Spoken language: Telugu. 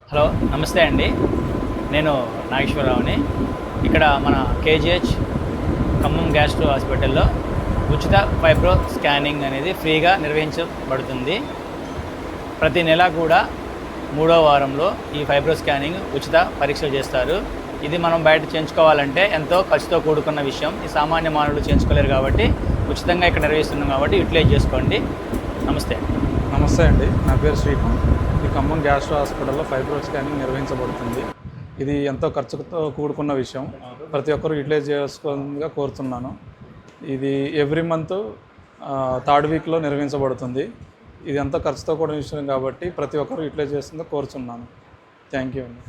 హలో నమస్తే అండి. నేను నాగేశ్వరరావుని. ఇక్కడ మన కేజీహెచ్ ఖమ్మం గ్యాస్ట్రో హాస్పిటల్లో ఉచిత ఫైబ్రో స్కానింగ్ అనేది ఫ్రీగా నిర్వహించబడుతుంది. ప్రతి నెల కూడా 3వ వారంలో ఈ ఫైబ్రో స్కానింగ్ ఉచిత పరీక్షలు చేస్తారు. ఇది మనం బయట చేయించుకోవాలంటే ఎంతో ఖర్చుతో కూడుకున్న విషయం. ఈ సామాన్య మానవులు చేయించుకోలేరు కాబట్టి ఉచితంగా ఇక్కడ నిర్వహిస్తున్నాం కాబట్టి యూటిలైజ్ చేసుకోండి. నమస్తే. నమస్తే అండి, నా పేరు శ్రీకాంత్. ఈ ఖమ్మం గ్యాస్ట్రో హాస్పిటల్లో ఫైబ్రో స్కానింగ్ నిర్వహించబడుతుంది. ఇది ఎంతో ఖర్చుతో కూడుకున్న విషయం. ప్రతి ఒక్కరూ యూటిలైజ్ చేసుకోవాలని కోరుతున్నాను. ఇది ఎవ్రీ మంత్ 3rd వీక్లో నిర్వహించబడుతుంది. ఇది ఎంతో ఖర్చుతో కూడిన విషయం కాబట్టి ప్రతి ఒక్కరూ యూటిలైజ్ చేస్తుందో కోరుచున్నాను. థ్యాంక్ యూ అండి.